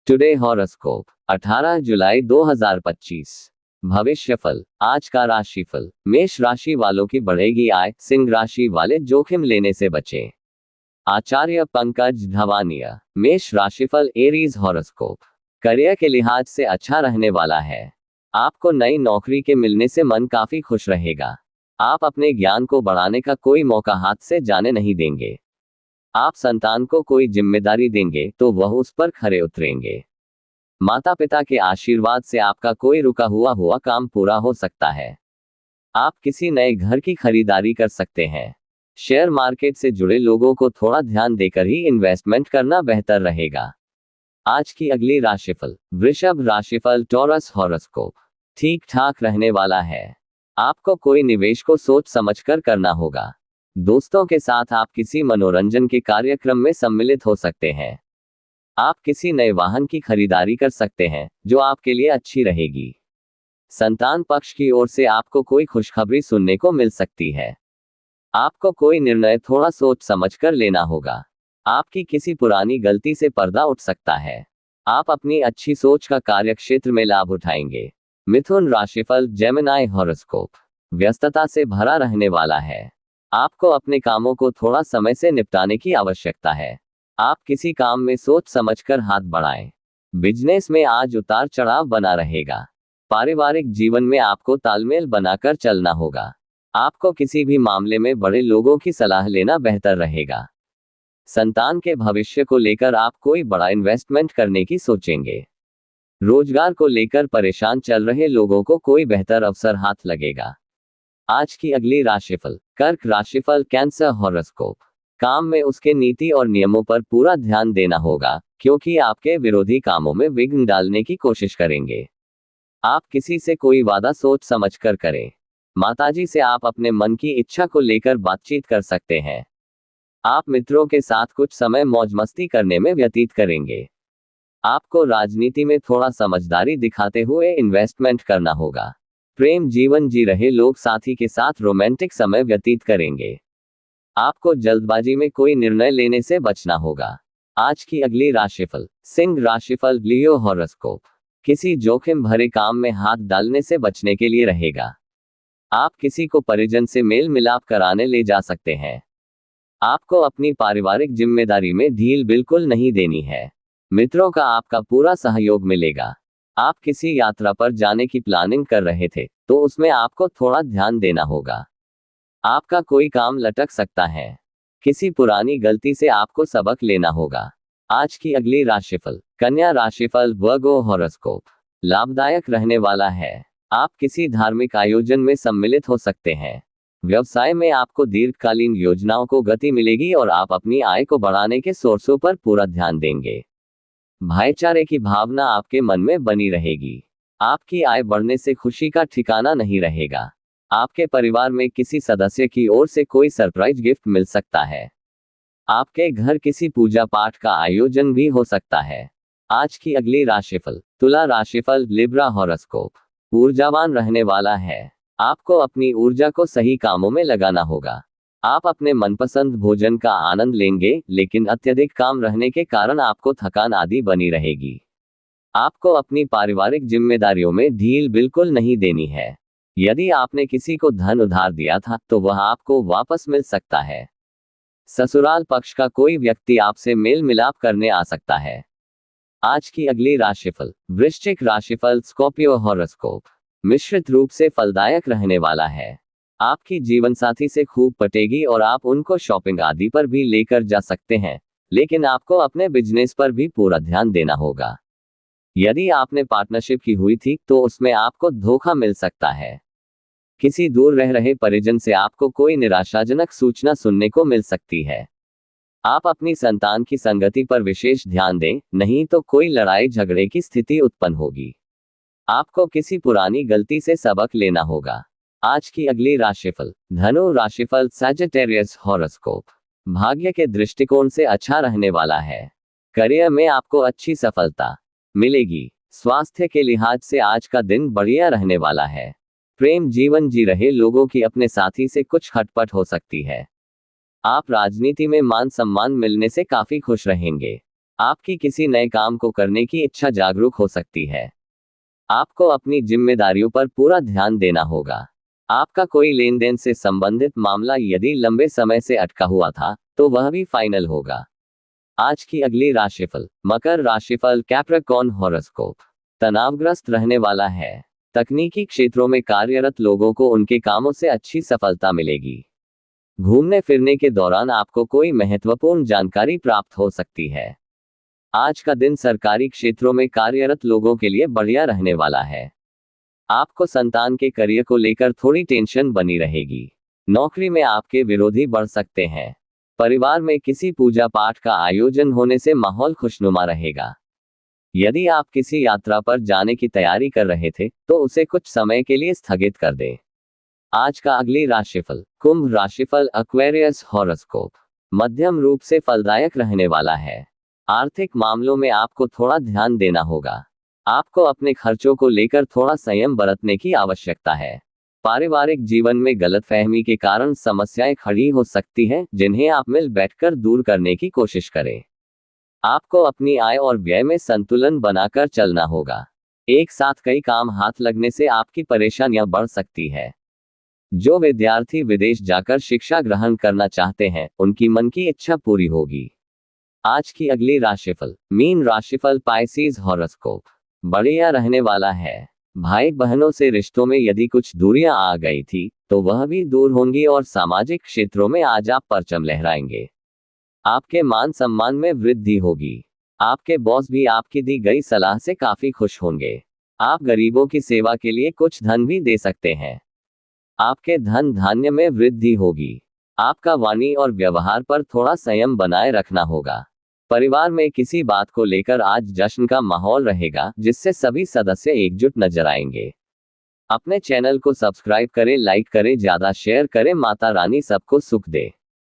Today horoscope 18 जुलाई 2025। भविष्यफल। आज का राशिफल। मेष राशि वालों की बढ़ेगी आय। सिंह राशि वाले जोखिम लेने से बचें। आचार्य पंकज धवानिया। मेष राशिफल एरीज हॉरोस्कोप। करियर के लिहाज से अच्छा रहने वाला है। आपको नई नौकरी के मिलने से मन काफी खुश रहेगा। आप अपने ज्ञान को बढ़ाने का कोई मौका हाथ से जाने नहीं देंगे। आप संतान को कोई जिम्मेदारी देंगे तो वह उस पर खरे उतरेंगे। माता पिता के आशीर्वाद से आपका कोई रुका हुआ काम पूरा हो सकता है। आप किसी नए घर की खरीदारी कर सकते हैं। शेयर मार्केट से जुड़े लोगों को थोड़ा ध्यान देकर ही इन्वेस्टमेंट करना बेहतर रहेगा। आज की अगली राशिफल। वृषभ राशिफल टॉरस हॉरोस्कोप। ठीक ठाक रहने वाला है। आपको कोई निवेश को सोच समझकर करना होगा। दोस्तों के साथ आप किसी मनोरंजन के कार्यक्रम में सम्मिलित हो सकते हैं। आप किसी नए वाहन की खरीदारी कर सकते हैं जो आपके लिए अच्छी रहेगी। संतान पक्ष की ओर से आपको कोई खुशखबरी सुनने को मिल सकती है। आपको कोई निर्णय थोड़ा सोच समझकर लेना होगा। आपकी किसी पुरानी गलती से पर्दा उठ सकता है। आप अपनी अच्छी सोच का कार्यक्षेत्र में लाभ उठाएंगे। मिथुन राशिफल जेमिनी हॉरोस्कोप। व्यस्तता से भरा रहने वाला है। आपको अपने कामों को थोड़ा समय से निपटाने की आवश्यकता है। आप किसी काम में सोच समझकर हाथ बढ़ाएं। बिजनेस में आज उतार चढ़ाव बना रहेगा। पारिवारिक जीवन में आपको तालमेल बनाकर चलना होगा। आपको किसी भी मामले में बड़े लोगों की सलाह लेना बेहतर रहेगा। संतान के भविष्य को लेकर आप कोई बड़ा इन्वेस्टमेंट करने की सोचेंगे। रोजगार को लेकर परेशान चल रहे लोगों को कोई बेहतर अवसर हाथ लगेगा। आज की अगली राशिफल। कर्क राशिफल कैंसर हॉरोस्कोप। काम में उसके नीति और नियमों पर पूरा ध्यान देना होगा, क्योंकि आपके विरोधी कामों में विघ्न डालने की कोशिश करेंगे। आप किसी से कोई वादा सोच समझकर करें। माताजी से आप अपने मन की इच्छा को लेकर बातचीत कर सकते हैं। आप मित्रों के साथ कुछ समय मौज मस्ती करने में व्यतीत करेंगे। आपको राजनीति में थोड़ा समझदारी दिखाते हुए इन्वेस्टमेंट करना होगा। प्रेम जीवन जी रहे लोग साथी के साथ रोमांटिक समय व्यतीत करेंगे। आपको जल्दबाजी में कोई निर्णय लेने से बचना होगा। आज की अगली राशिफल। सिंह राशिफल लियो हॉरोस्कोप। किसी जोखिम भरे काम में हाथ डालने से बचने के लिए रहेगा। आप किसी को परिजन से मेल मिलाप कराने ले जा सकते हैं। आपको अपनी पारिवारिक जिम्मेदारी में ढील बिल्कुल नहीं देनी है। मित्रों का आपका पूरा सहयोग मिलेगा। आप किसी यात्रा पर जाने की प्लानिंग कर रहे थे तो उसमें आपको थोड़ा ध्यान देना होगा। आपका कोई काम लटक सकता है। किसी पुरानी गलती से आपको सबक लेना होगा। आज की अगली राशिफल। कन्या राशिफल वर्गो हॉरोस्कोप। लाभदायक रहने वाला है। आप किसी धार्मिक आयोजन में सम्मिलित हो सकते हैं। व्यवसाय में आपको दीर्घकालीन योजनाओं को गति मिलेगी और आप अपनी आय को बढ़ाने के सोर्सों पर पूरा ध्यान देंगे। भाईचारे की भावना आपके मन में बनी रहेगी। आपकी आय बढ़ने से खुशी का ठिकाना नहीं रहेगा। आपके परिवार में किसी सदस्य की ओर से कोई सरप्राइज गिफ्ट मिल सकता है। आपके घर किसी पूजा पाठ का आयोजन भी हो सकता है। आज की अगली राशिफल। तुला राशिफल लिब्रा हॉरोस्कोप। ऊर्जावान रहने वाला है। आपको अपनी ऊर्जा को सही कामों में लगाना होगा। आप अपने मनपसंद भोजन का आनंद लेंगे, लेकिन अत्यधिक काम रहने के कारण आपको थकान आदि बनी रहेगी। आपको अपनी पारिवारिक जिम्मेदारियों में ढील बिल्कुल नहीं देनी है। यदि आपने किसी को धन उधार दिया था तो वह आपको वापस मिल सकता है। ससुराल पक्ष का कोई व्यक्ति आपसे मेल मिलाप करने आ सकता है। आज की अगली राशिफल। वृश्चिक राशिफल स्कॉर्पियो हॉरोस्कोप। मिश्रित रूप से फलदायक रहने वाला है। आपकी जीवनसाथी से खूब पटेगी और आप उनको शॉपिंग आदि पर भी लेकर जा सकते हैं, लेकिन आपको अपने बिजनेस पर भी पूरा ध्यान देना होगा। यदि आपने पार्टनरशिप की हुई थी तो उसमें आपको धोखा मिल सकता है। किसी दूर रह रहे परिजन से आपको कोई निराशाजनक सूचना सुनने को मिल सकती है। आप अपनी संतान की संगति पर विशेष ध्यान दें, नहीं तो कोई लड़ाई झगड़े की स्थिति उत्पन्न होगी। आपको किसी पुरानी गलती से सबक लेना होगा। आज की अगली राशिफल। धनु राशिफल सैजिटेरियस हॉरोस्कोप। भाग्य के दृष्टिकोण से अच्छा रहने वाला है। करियर में आपको अच्छी सफलता मिलेगी। स्वास्थ्य के लिहाज से आज का दिन बढ़िया रहने वाला है। प्रेम जीवन जी रहे लोगों की अपने साथी से कुछ खटपट हो सकती है। आप राजनीति में मान सम्मान मिलने से काफी खुश रहेंगे। आपकी किसी नए काम को करने की इच्छा जागरूक हो सकती है। आपको अपनी जिम्मेदारियों पर पूरा ध्यान देना होगा। आपका कोई लेन देन से संबंधित मामला यदि लंबे समय से अटका हुआ था तो वह भी फाइनल होगा। आज की अगली राशिफल। मकर राशिफल, कैप्रिकॉर्न हॉरोस्कोप। तनावग्रस्त रहने वाला है। तकनीकी क्षेत्रों में कार्यरत लोगों को उनके कामों से अच्छी सफलता मिलेगी। घूमने फिरने के दौरान आपको कोई महत्वपूर्ण जानकारी प्राप्त हो सकती है। आज का दिन सरकारी क्षेत्रों में कार्यरत लोगों के लिए बढ़िया रहने वाला है। आपको संतान के करियर को लेकर थोड़ी टेंशन बनी रहेगी। नौकरी में आपके विरोधी बढ़ सकते हैं। परिवार में किसी पूजा पाठ का आयोजन होने से माहौल खुशनुमा रहेगा। यदि आप किसी यात्रा पर जाने की तैयारी कर रहे थे तो उसे कुछ समय के लिए स्थगित कर दें। आज का अगली राशिफल। कुंभ राशिफल, एक्वेरियस हॉरोस्कोप। मध्यम रूप से फलदायक रहने वाला है। आर्थिक मामलों में आपको थोड़ा ध्यान देना होगा। आपको अपने खर्चों को लेकर थोड़ा संयम बरतने की आवश्यकता है। पारिवारिक जीवन में गलतफहमी के कारण समस्याएं खड़ी हो सकती हैं, जिन्हें आप मिल बैठकर दूर करने की कोशिश करें। आपको अपनी आय और व्यय में संतुलन बनाकर चलना होगा। एक साथ कई काम हाथ लगने से आपकी परेशानियां बढ़ सकती है। जो विद्यार्थी विदेश जाकर शिक्षा ग्रहण करना चाहते हैं, उनकी मन की इच्छा पूरी होगी। आज की अगली राशिफल। मीन राशिफल, पाइसेस हॉरोस्कोप। बढ़िया रहने वाला है। भाई बहनों से रिश्तों में यदि कुछ दूरियां आ गई थी तो वह भी दूर होंगी और सामाजिक क्षेत्रों में आज आप परचम लहराएंगे। आपके मान सम्मान में वृद्धि होगी। आपके बॉस भी आपकी दी गई सलाह से काफी खुश होंगे। आप गरीबों की सेवा के लिए कुछ धन भी दे सकते हैं। आपके धन धान्य में वृद्धि होगी। आपका वाणी और व्यवहार पर थोड़ा संयम बनाए रखना होगा। परिवार में किसी बात को लेकर आज जश्न का माहौल रहेगा, जिससे सभी सदस्य एकजुट नजर आएंगे। अपने चैनल को सब्सक्राइब करें, लाइक करें, ज्यादा शेयर करें। माता रानी सबको सुख दे।